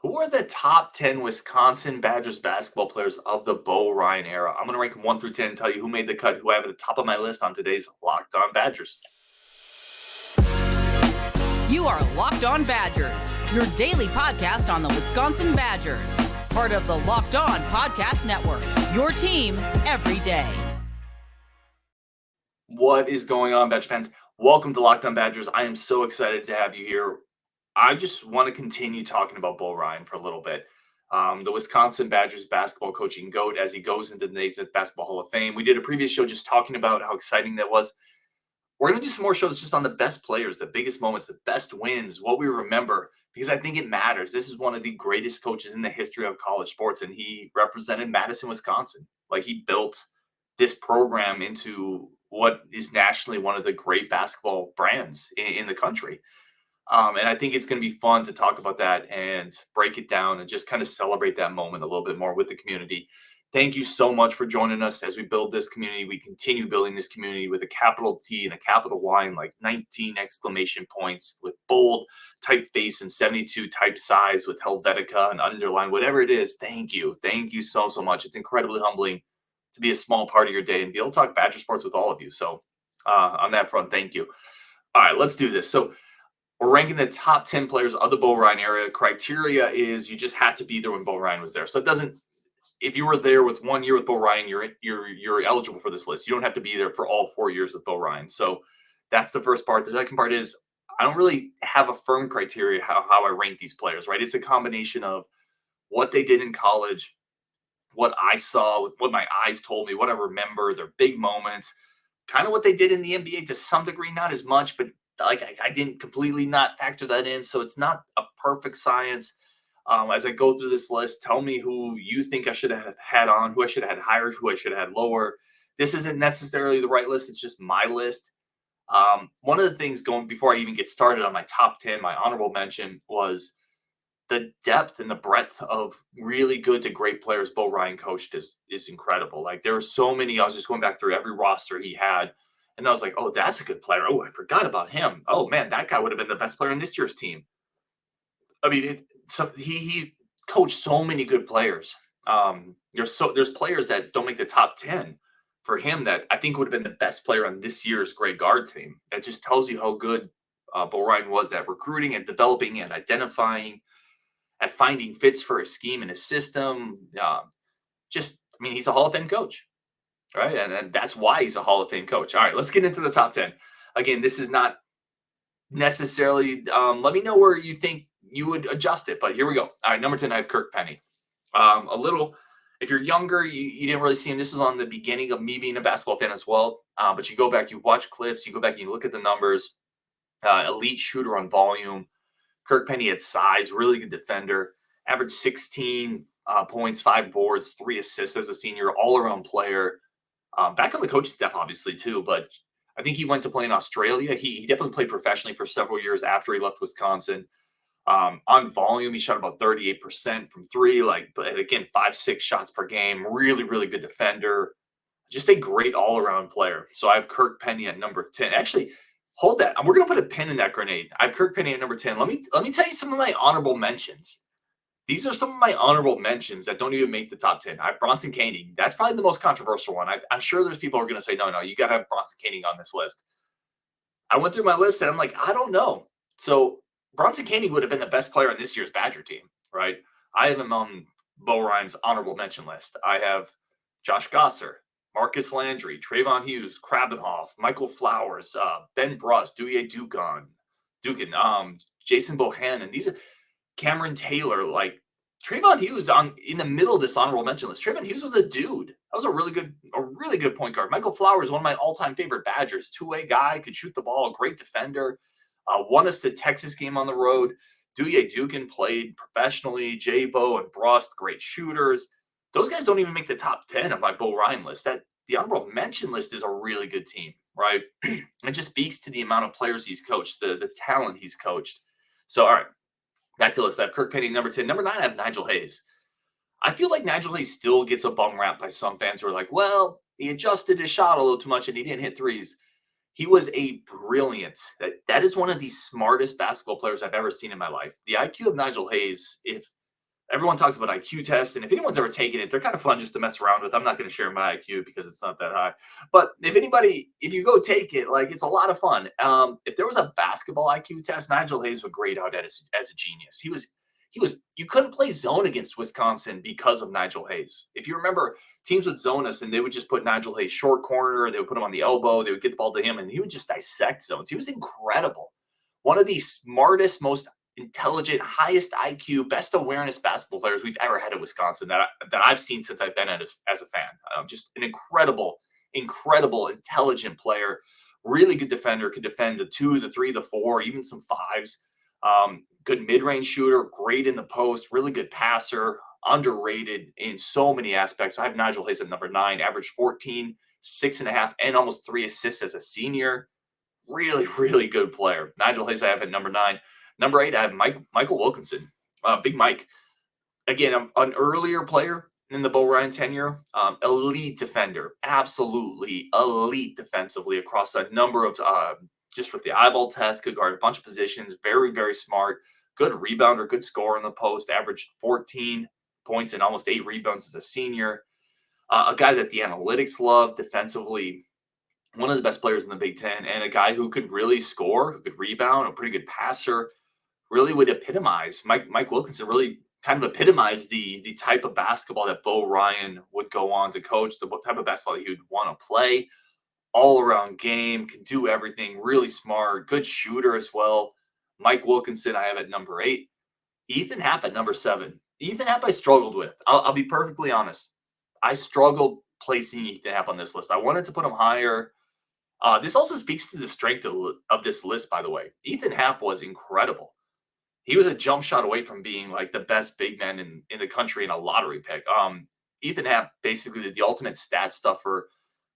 Who are the top 10 Wisconsin Badgers basketball players of the Bo Ryan era? I'm going to rank them 1 through 10 and tell you who made the cut, who I have at the top of my list on today's Locked On Badgers. You are Locked On Badgers, your daily podcast on the Wisconsin Badgers. Part of the Locked On Podcast Network, your team every day. What is going on, Badger fans? Welcome to Locked On Badgers. I am so excited to have you here. I just want to continue talking about Bo Ryan for a little bit. The Wisconsin Badgers basketball coaching GOAT as he goes into the Naismith Basketball Hall of Fame. We did a previous show just talking about how exciting that was. We're going to do some more shows just on the best players, the biggest moments, the best wins, what we remember, because I think it matters. This is one of the greatest coaches in the history of college sports, and he represented Madison, Wisconsin. Like, he built this program into what is nationally one of the great basketball brands in the country. And I think it's going to be fun to talk about that and break it down and just kind of celebrate that moment a little bit more with the community. Thank you so much for joining us as we build this community. We continue building this community with a capital T and a capital Y and like 19 exclamation points with bold typeface and 72 type size with Helvetica and underline, whatever it is. Thank you. Thank you so, so much. It's incredibly humbling to be a small part of your day and be able to talk Badger sports with all of you. So on that front, thank you. All right, let's do this. So we're ranking the top 10 players of the Bo Ryan era. Criteria is you just had to be there when Bo Ryan was there. So it doesn't, if you were there with 1 year with Bo Ryan, you're eligible for this list. You don't have to be there for all 4 years with Bo Ryan. So that's the first part. The second part is I don't really have a firm criteria how I rank these players, right? It's a combination of what they did in college, what I saw, what my eyes told me, what I remember, their big moments, kind of what they did in the NBA to some degree, not as much, but like I didn't completely not factor that in. So it's not a perfect science. As I go through this list, tell me who you think I should have had on, who I should have had higher, who I should have had lower. This isn't necessarily the right list. It's just my list. One of the things going before I even get started on my top 10, my honorable mention was the depth and the breadth of really good to great players Bo Ryan coached is incredible. Like, there are so many. I was just going back through every roster he had, and I was like, oh, that's a good player. Oh, I forgot about him. Oh man, that guy would have been the best player on this year's team. I mean, he coached so many good players. There's players that don't make the top 10 for him that I think would have been the best player on this year's great guard team. It just tells you how good Bo Ryan was at recruiting and developing and identifying, at finding fits for his scheme and his system. He's a Hall of Fame coach, right? And that's why he's a Hall of Fame coach. All right, let's get into the top 10. Again, this is not necessarily, let me know where you think you would adjust it, but here we go. All right, number 10, I have Kirk Penny. If you're younger, you didn't really see him. This was on the beginning of me being a basketball fan as well. But you go back, you watch clips, you go back and you look at the numbers. Elite shooter on volume. Kirk Penny had size, really good defender, averaged 16 points, 5 boards, 3 assists as a senior, all-around player. Back on the coaching staff, obviously, too, but I think he went to play in Australia. He definitely played professionally for several years after he left Wisconsin. On volume, he shot about 38% from three, but again, 5-6 shots per game. Really, really good defender. Just a great all-around player. So I have Kirk Penny at number 10. Actually, hold that. We're going to put a pin in that grenade. I have Kirk Penny at number 10. Let me tell you some of my honorable mentions. These are some of my honorable mentions that don't even make the top 10. I have Bronson Koenig. That's probably the most controversial one. I'm sure there's people who are going to say, no, you got to have Bronson Koenig on this list. I went through my list and I'm like, I don't know. So Bronson Koenig would have been the best player on this year's Badger team, right? I have him on Bo Ryan's honorable mention list. I have Josh Gosser, Marcus Landry, Trayvon Hughes, Krabenhoff, Michael Flowers, Ben Brust, Douye Dukin, Jason Bohannon. These are Cameron Taylor. Like, Trayvon Hughes in the middle of this honorable mention list. Trayvon Hughes was a dude. That was a really good point guard. Michael Flowers, one of my all-time favorite Badgers. Two-way guy, could shoot the ball, a great defender. Won us the Texas game on the road. Douye Dukin played professionally. J-Bo and Brust, great shooters. Those guys don't even make the top 10 of my Bo Ryan list. The honorable mention list is a really good team, right? It just speaks to the amount of players he's coached, the talent he's coached. So, all right, back to the list. I have Kirk Penny, number 10. Number 9, I have Nigel Hayes. I feel like Nigel Hayes still gets a bum rap by some fans who are like, well, he adjusted his shot a little too much and he didn't hit threes. He was a brilliant, that is one of the smartest basketball players I've ever seen in my life. The IQ of Nigel Hayes, if everyone talks about IQ tests, and if anyone's ever taken it, they're kind of fun just to mess around with. I'm not going to share my IQ because it's not that high. But if you go take it, like, it's a lot of fun. If there was a basketball IQ test, Nigel Hayes would grade out as a genius. You couldn't play zone against Wisconsin because of Nigel Hayes. If you remember, teams would zone us and they would just put Nigel Hayes short corner, they would put him on the elbow, they would get the ball to him, and he would just dissect zones. He was incredible. One of the smartest, most intelligent, highest IQ, best awareness basketball players we've ever had at Wisconsin that I've seen since I've been as a fan. Just an incredible, intelligent player. Really good defender, could defend the 2, the 3, the 4, even some 5s. Good mid-range shooter, great in the post, really good passer, underrated in so many aspects. I have Nigel Hayes at number 9, averaged 14, 6.5, and almost 3 assists as a senior. Really, really good player. Nigel Hayes I have at number 9. Number 8, I have Michael Wilkinson, Big Mike. Again, an earlier player in the Bo Ryan tenure, elite defender, absolutely elite defensively across a number of, just with the eyeball test, could guard a bunch of positions, very, very smart, good rebounder, good scorer in the post, averaged 14 points and almost 8 rebounds as a senior. A guy that the analytics love, defensively, one of the best players in the Big Ten, and a guy who could really score, who could rebound, a pretty good passer. Really would epitomize, Mike Wilkinson really kind of epitomized the type of basketball that Bo Ryan would go on to coach, the type of basketball that he would want to play. All around game, can do everything, really smart, good shooter as well. Mike Wilkinson I have at number 8. Ethan Happ at number 7. Ethan Happ I struggled with. I'll be perfectly honest. I struggled placing Ethan Happ on this list. I wanted to put him higher. This also speaks to the strength of this list, by the way. Ethan Happ was incredible. He was a jump shot away from being like the best big man in the country in a lottery pick. Ethan Happ, basically the ultimate stat stuffer,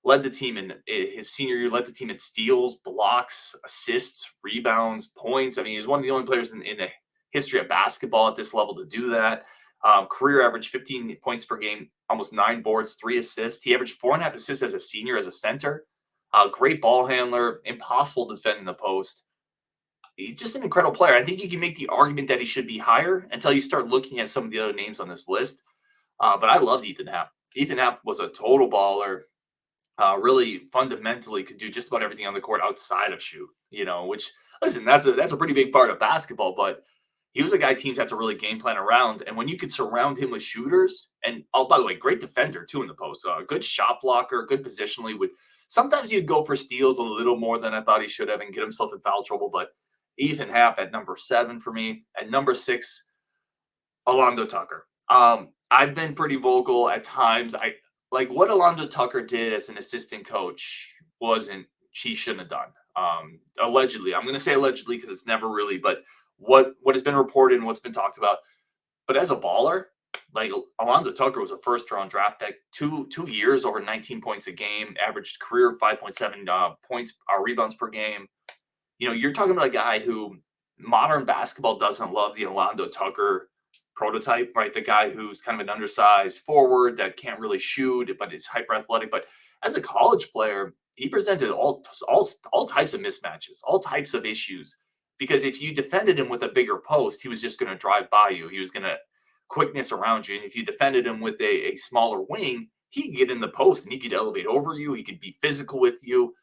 led the team in his senior year, led the team in steals, blocks, assists, rebounds, points. I mean, he's one of the only players in the history of basketball at this level to do that. Career average 15 points per game, almost 9 boards, 3 assists. He averaged 4.5 assists as a senior, as a center. Great ball handler, impossible to defend in the post. He's just an incredible player. I think you can make the argument that he should be higher until you start looking at some of the other names on this list. But I loved Ethan Happ. Ethan Happ was a total baller. Really fundamentally could do just about everything on the court outside of shoot, which, listen, that's a pretty big part of basketball, but he was a guy teams had to really game plan around. And when you could surround him with shooters, and by the way, great defender too in the post, good shot blocker, good positionally. Sometimes he'd go for steals a little more than I thought he should have and get himself in foul trouble, but Ethan Happ at number 7 for me. At number 6, Alando Tucker. I've been pretty vocal at times. Like what Alando Tucker did as an assistant coach he shouldn't have done. Allegedly, I'm going to say allegedly because it's never really, but what has been reported and what's been talked about. But as a baller, like Alando Tucker was a first-round draft pick, 2 years, over 19 points a game, averaged career 5.7 points, rebounds per game. You're talking about a guy who modern basketball doesn't love the Alando Tucker prototype, right? The guy who's kind of an undersized forward that can't really shoot, but is hyper athletic. But as a college player, he presented all types of mismatches, all types of issues. Because if you defended him with a bigger post, he was just going to drive by you. He was going to quickness around you. And if you defended him with a smaller wing, he could get in the post and he could elevate over you. He could be physical with you.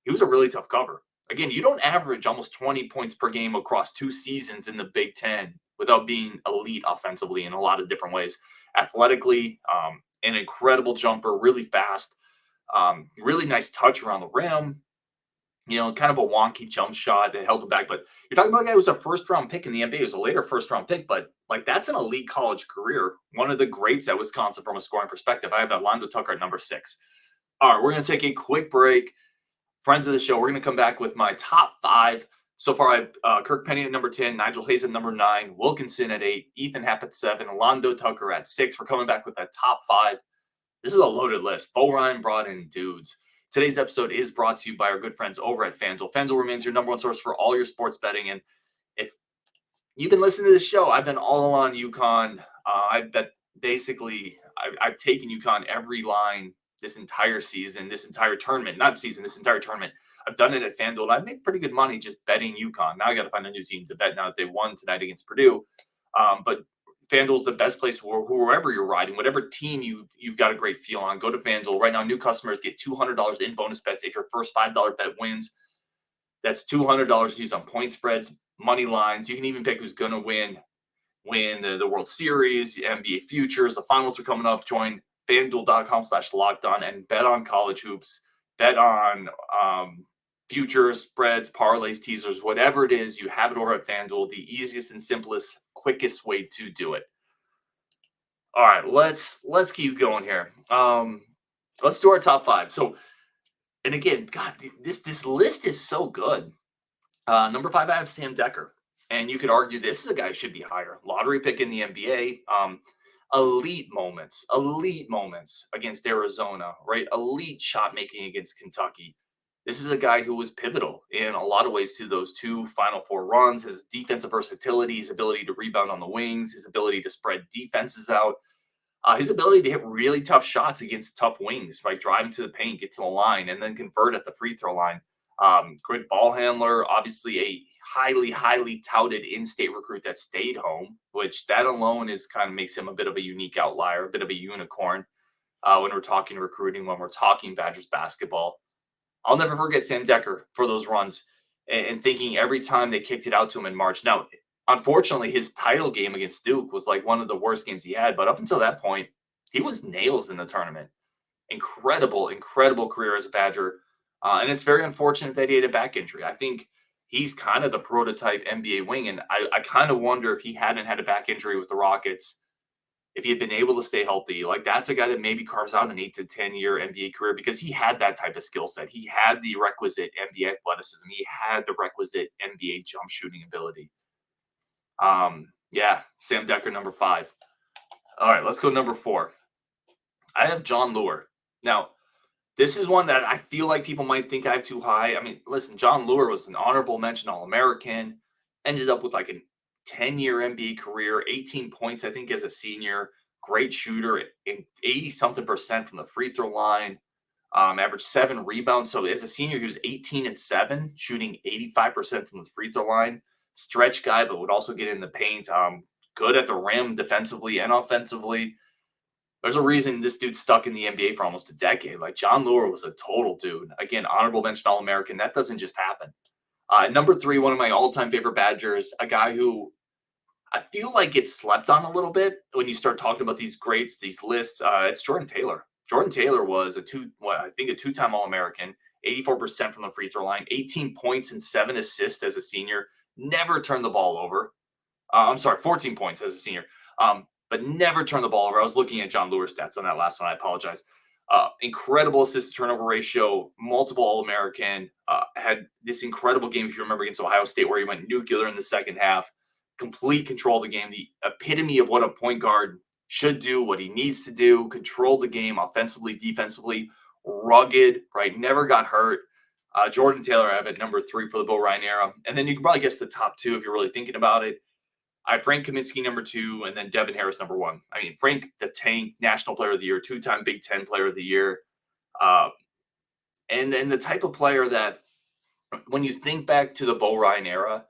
He was a really tough cover. Again, you don't average almost 20 points per game across 2 seasons in the Big Ten without being elite offensively in a lot of different ways. Athletically, an incredible jumper, really fast, really nice touch around the rim. Kind of a wonky jump shot that held him back. But you're talking about a guy who was a first-round pick in the NBA. He was a later first-round pick, but like that's an elite college career. One of the greats at Wisconsin from a scoring perspective. I have Alando Tucker at number 6. All right, we're going to take a quick break. Friends of the show, we're going to come back with my top 5. So far, I have Kirk Penny at number 10, Nigel Hayes at number 9, Wilkinson at 8, Ethan Happ at 7, Alando Tucker at 6. We're coming back with that top 5. This is a loaded list. Bo Ryan brought in dudes. Today's episode is brought to you by our good friends over at FanDuel. FanDuel remains your number 1 source for all your sports betting. And if you've been listening to this show, I've been all on UConn. I've bet basically I've taken UConn every line this entire season, this entire tournament, this entire tournament. I've done it at FanDuel. I've made pretty good money just betting UConn. Now I got to find a new team to bet now that they won tonight against Purdue. But FanDuel's the best place whoever you're riding, whatever team you've got a great feel on. Go to FanDuel right now. New customers get $200 in bonus bets if your first $5 bet wins. That's $200 to use on point spreads, money lines. You can even pick who's going to win the World Series, NBA futures. The finals are coming up. Join FanDuel.com/lockedon and bet on college hoops. Bet on futures, spreads, parlays, teasers, whatever it is. You have it over at FanDuel. The easiest and simplest, quickest way to do it. All right, let's keep going here. Let's do our top 5. So, and again, God, this list is so good. Number 5, I have Sam Dekker. And you could argue this is a guy who should be higher. Lottery pick in the NBA. Elite moments against Arizona, right? Elite shot making against Kentucky. This is a guy who was pivotal in a lot of ways to those 2 Final Four runs. His defensive versatility, his ability to rebound on the wings, his ability to spread defenses out, his ability to hit really tough shots against tough wings, right? Driving to the paint, get to the line, and then convert at the free throw line. Great ball handler, obviously a highly touted in-state recruit that stayed home, which that alone is kind of makes him a bit of a unique outlier, a bit of a unicorn when we're talking recruiting, when we're talking Badgers basketball. I'll never forget Sam Dekker for those runs and thinking every time they kicked it out to him in March. Now, unfortunately, his title game against Duke was like one of the worst games he had, but up until that point, he was nails in the tournament. Incredible career as a Badger. And it's very unfortunate that he had a back injury. I think he's kind of the prototype NBA wing. And I kind of wonder if he hadn't had a back injury with the Rockets, if he had been able to stay healthy, like that's a guy that maybe carves out an 8 to 10 year NBA career because he had that type of skill set. He had the requisite NBA athleticism. He had the requisite NBA jump shooting ability. Yeah, Sam Dekker, number 5. All right, let's go number 4. I have John Luer. Now, this is one that I feel like people might think I have too high. I mean, listen, John Luer was an honorable mention All-American, ended up with like a 10-year NBA career, 18 points, I think, as a senior. Great shooter, 80-something% from the free throw line, averaged 7 rebounds. So as a senior, he was 18-7, shooting 85% from the free throw line. Stretch guy, but would also get in the paint. Good at the rim defensively and offensively. There's a reason this dude's stuck in the NBA for almost a decade. Like, John Luer was a total dude. Again, honorable mention All-American. That doesn't just happen. Number 3, one of my all-time favorite Badgers, a guy who I feel like gets slept on a little bit when you start talking about these greats, these lists. It's Jordan Taylor. Jordan Taylor was a 2-time All-American, 84% from the free throw line, 18 points and 7 assists as a senior. Never turned the ball over. 14 points as a senior. But never turned the ball over. I was looking at John Luer's stats on that last one. I apologize. Incredible assist to turnover ratio, multiple All-American, had this incredible game, if you remember, against Ohio State, where he went nuclear in the second half. Complete control of the game, the epitome of what a point guard should do, what he needs to do, control the game offensively, defensively, rugged, right? Never got hurt. Jordan Taylor, I have at number 3 for the Bo Ryan era. And then you can probably guess the top 2 if you're really thinking about it. I have Frank Kaminsky, number 2, and then Devin Harris, number 1. I mean, Frank the Tank, National Player of the Year, 2-time Big Ten Player of the Year. And then the type of player that, when you think back to the Bo Ryan era,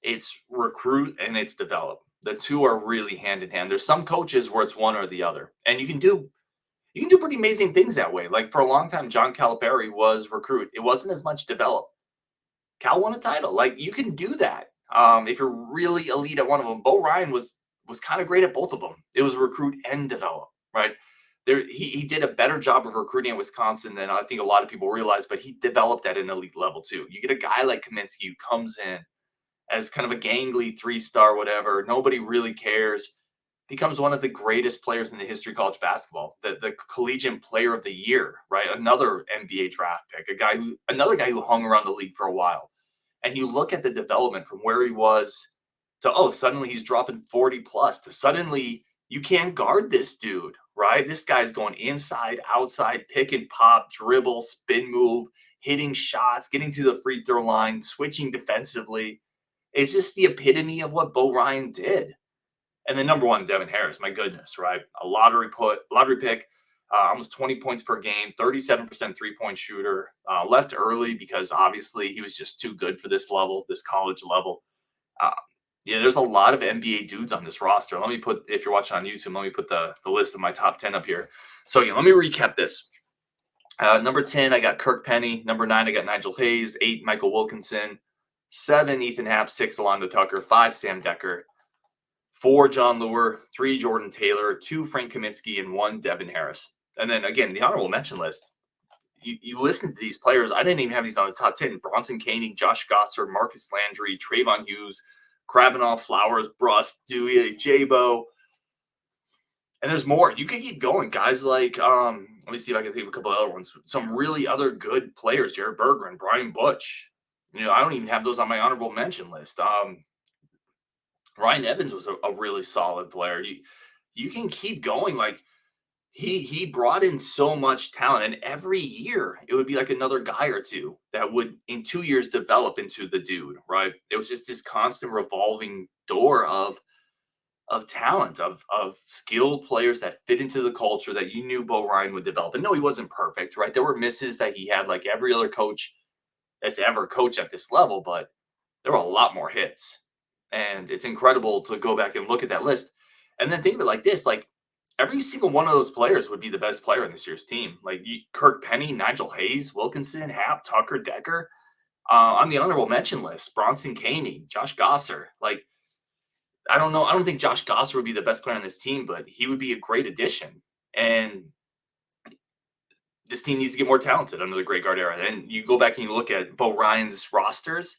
it's recruit and it's develop. The two are really hand in hand. There's some coaches where it's one or the other. And you can do pretty amazing things that way. Like, for a long time, John Calipari was recruit. It wasn't as much develop. Cal won a title. Like, you can do that. If you're really elite at one of them. Bo Ryan was kind of great at both of them. It was recruit and develop, right? He did a better job of recruiting at Wisconsin than I think a lot of people realize, but he developed at an elite level too. You get a guy like Kaminsky who comes in as kind of a gangly 3-star, whatever. Nobody really cares. Becomes one of the greatest players in the history of college basketball, the collegiate player of the year, right? Another NBA draft pick, another guy who hung around the league for a while. And you look at the development from where he was to, suddenly he's dropping 40 plus, to suddenly you can't guard this dude, right? This guy's going inside, outside, pick and pop, dribble, spin move, hitting shots, getting to the free throw line, switching defensively. It's just the epitome of what Bo Ryan did. And then number 1, Devin Harris, my goodness, right? A lottery pick, almost 20 points per game, 37% three-point shooter, left early because obviously he was just too good for this level, this college level. Yeah, there's a lot of NBA dudes on this roster. Let me put, if you're watching on YouTube, let me put the list of my top 10 up here. So, yeah, let me recap this. Number 10, I got Kirk Penny. Number 9, I got Nigel Hayes. 8, Michael Wilkinson. 7, Ethan Happ. 6, Alando Tucker. 5, Sam Dekker. 4, John Lure. 3, Jordan Taylor. 2, Frank Kaminsky. And 1, Devin Harris. And then, again, the honorable mention list. You listen to these players. I didn't even have these on the top 10. Bronson Koenig, Josh Gosser, Marcus Landry, Trayvon Hughes, Krabbenov, Flowers, Brust, Dewey, Jabo. And there's more. You can keep going. Guys like, let me see if I can think of a couple of other ones. Some really other good players. Jared Bergeron, Brian Butch. I don't even have those on my honorable mention list. Ryan Evans was a really solid player. You can keep going. Like, he brought in so much talent, and every year it would be like another guy or two that would in 2 years develop into the dude, right? It was just this constant revolving door of talent, of skilled players that fit into the culture that you knew Bo Ryan would develop. And no, he wasn't perfect, right? There were misses that he had, like every other coach that's ever coached at this level, but there were a lot more hits. And it's incredible to go back and look at that list and then think of it like this, like every single one of those players would be the best player in this year's team. Like Kirk Penny, Nigel Hayes, Wilkinson, Happ, Tucker, Dekker. On the honorable mention list, Bronson Koenig, Josh Gosser. Like, I don't know. I don't think Josh Gosser would be the best player on this team, but he would be a great addition. And this team needs to get more talented under the Great Guard era. And you go back and you look at Bo Ryan's rosters,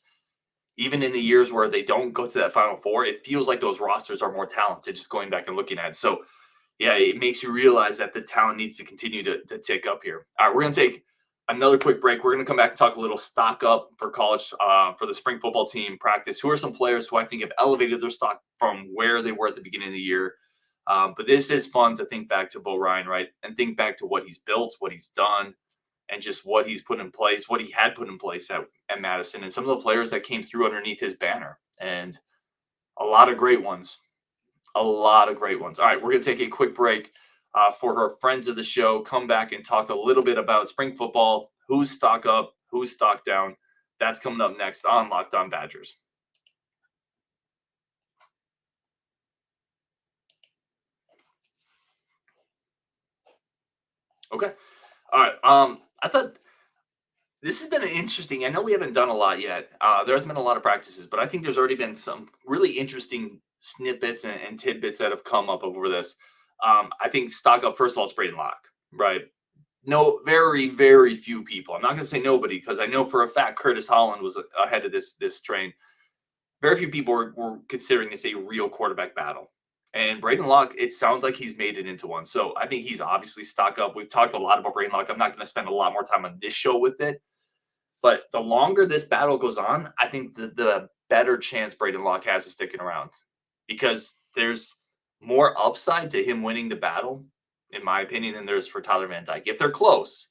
even in the years where they don't go to that Final Four, it feels like those rosters are more talented just going back and looking at it. So, yeah, it makes you realize that the talent needs to continue to tick up here. All right, we're going to take another quick break. We're going to come back and talk a little stock up for college, for the spring football team practice. Who are some players who I think have elevated their stock from where they were at the beginning of the year? But this is fun to think back to Bo Ryan, right? And think back to what he's built, what he's done, and just what he's put in place, what he had put in place at Madison, and some of the players that came through underneath his banner. And a lot of great ones. A lot of great ones. All right, we're going to take a quick break for our friends of the show. Come back and talk a little bit about spring football, who's stock up, who's stock down. That's coming up next on Locked On Badgers. Okay. All right. I thought this has been an interesting. I know we haven't done a lot yet. There hasn't been a lot of practices, but I think there's already been some really interesting snippets and tidbits that have come up over this. I think stock up, first of all, it's Braden Locke, right? No, very, very few people. I'm not going to say nobody because I know for a fact Curtis Holland was ahead of this train. Very few people were considering this a real quarterback battle. And Braden Locke, it sounds like he's made it into one. So I think he's obviously stock up. We've talked a lot about Braden Locke. I'm not going to spend a lot more time on this show with it. But the longer this battle goes on, I think the better chance Braden Locke has of sticking around because there's more upside to him winning the battle, in my opinion, than there's for Tyler Van Dyke. If they're close,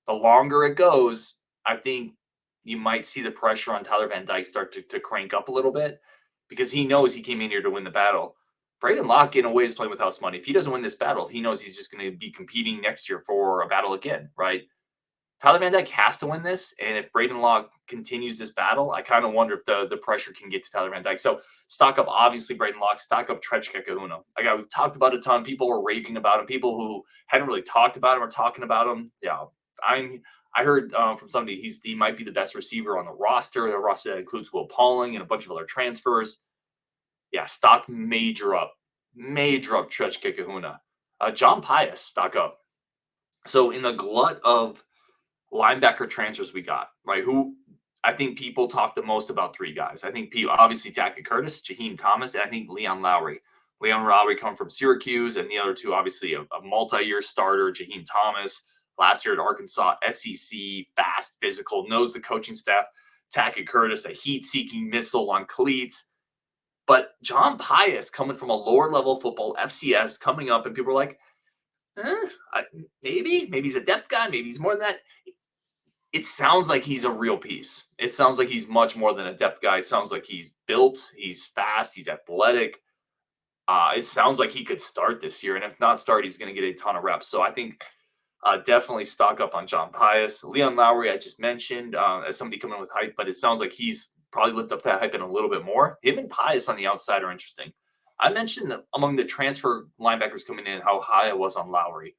the longer it goes, I think you might see the pressure on Tyler Van Dyke start to crank up a little bit because he knows he came in here to win the battle. Braden Locke, in a way, is playing with house money. If he doesn't win this battle, he knows he's just going to be competing next year for a battle again, right? Tyler Van Dyke has to win this, and if Braden Locke continues this battle, I kind of wonder if the pressure can get to Tyler Van Dyke. So stock up, obviously, Braden Locke. Stock up Trecek Kahuna. We've talked about a ton. People were raving about him. People who hadn't really talked about him are talking about him. Yeah, I heard from somebody he might be the best receiver on the roster. The roster that includes Will Pauling and a bunch of other transfers. Yeah, stock major up Trecek Kahuna. John Pius, stock up. So in the glut of linebacker transfers we got, right? Who I think people talk the most about three guys. I think obviously Tackett Curtis, Jaheim Thomas, and I think Leon Lowery. Leon Lowery come from Syracuse, and the other two, obviously, a multi-year starter, Jaheim Thomas, last year at Arkansas, SEC, fast, physical, knows the coaching staff. Tackett Curtis, a heat-seeking missile on cleats. But John Pius, coming from a lower-level football, FCS, coming up, and people are like, maybe he's a depth guy, maybe he's more than that. It sounds like he's a real piece. It sounds like he's much more than a depth guy. It sounds like he's built, he's fast, he's athletic. It sounds like he could start this year, and if not start, he's going to get a ton of reps. So I think definitely stock up on John Pius. Leon Lowery, I just mentioned as somebody coming in with hype, but it sounds like he's probably lived up to that hype and a little bit more. Him and Pius on the outside are interesting. I mentioned that among the transfer linebackers coming in, how high I was on Lowery.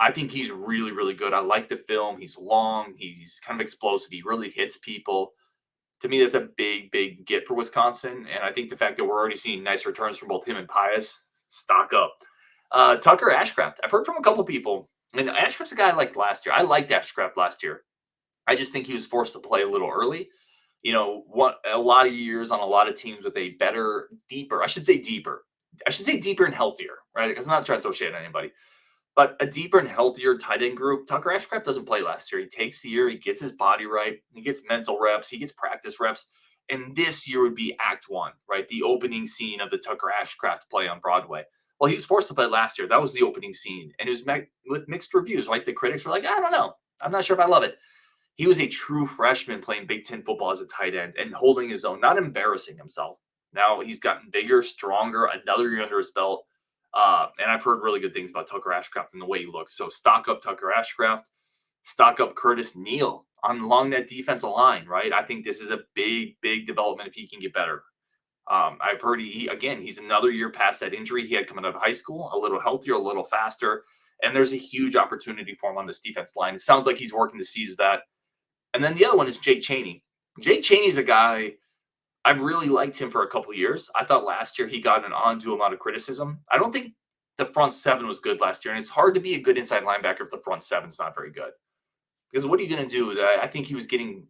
I think he's really, really good. I like the film. He's long. He's kind of explosive. He really hits people. To me, that's a big, big get for Wisconsin. And I think the fact that we're already seeing nice returns from both him and Pius, stock up. Tucker Ashcraft. I've heard from a couple people. And Ashcraft's a guy I liked last year. I liked Ashcraft last year. I just think he was forced to play a little early. A lot of years on a lot of teams with a better, deeper. I should say deeper and healthier, right? Because I'm not trying to throw shade at anybody. But a deeper and healthier tight end group, Tucker Ashcraft doesn't play last year. He takes the year, he gets his body right, he gets mental reps, he gets practice reps. And this year would be Act 1, right? The opening scene of the Tucker Ashcraft play on Broadway. Well, he was forced to play last year. That was the opening scene. And it was with mixed reviews, right? The critics were like, I don't know. I'm not sure if I love it. He was a true freshman playing Big Ten football as a tight end and holding his own, not embarrassing himself. Now he's gotten bigger, stronger, another year under his belt. And I've heard really good things about Tucker Ashcraft and the way he looks. So stock up Tucker Ashcraft, stock up Curtis Neal along that defensive line, right? I think this is a big, big development if he can get better. I've heard he's another year past that injury he had coming out of high school, a little healthier, a little faster. And there's a huge opportunity for him on this defense line. It sounds like he's working to seize that. And then the other one is Jake Chaney. Jake Chaney's a guy, I've really liked him for a couple of years. I thought last year he got an undue amount of criticism. I don't think the front seven was good last year. And it's hard to be a good inside linebacker if the front seven's not very good. Because what are you going to do? I think he was getting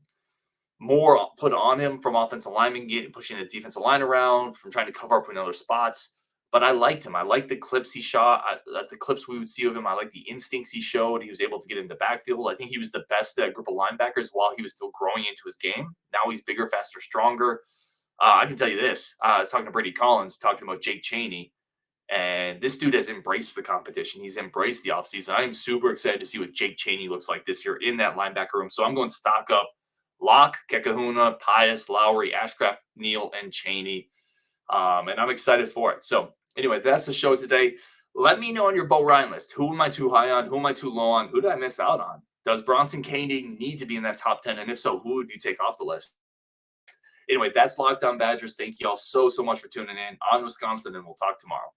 more put on him from offensive linemen, pushing the defensive line around, from trying to cover up in other spots. But I liked him. I liked the clips he shot, the clips we would see of him. I liked the instincts he showed. He was able to get in the backfield. I think he was the best at group of linebackers while he was still growing into his game. Now he's bigger, faster, stronger. I can tell you this. I was talking to Brady Collins, talking about Jake Chaney. And this dude has embraced the competition. He's embraced the offseason. I am super excited to see what Jake Chaney looks like this year in that linebacker room. So I'm going stock up Locke, Kekahuna, Pius, Lowery, Ashcraft, Neal, and Chaney. And I'm excited for it. So anyway, that's the show today. Let me know on your Bo Ryan list. Who am I too high on? Who am I too low on? Who did I miss out on? Does Bronson Koenig need to be in that top 10? And if so, who would you take off the list? Anyway, that's Locked On Badgers. Thank you all so much for tuning in on Wisconsin, and we'll talk tomorrow.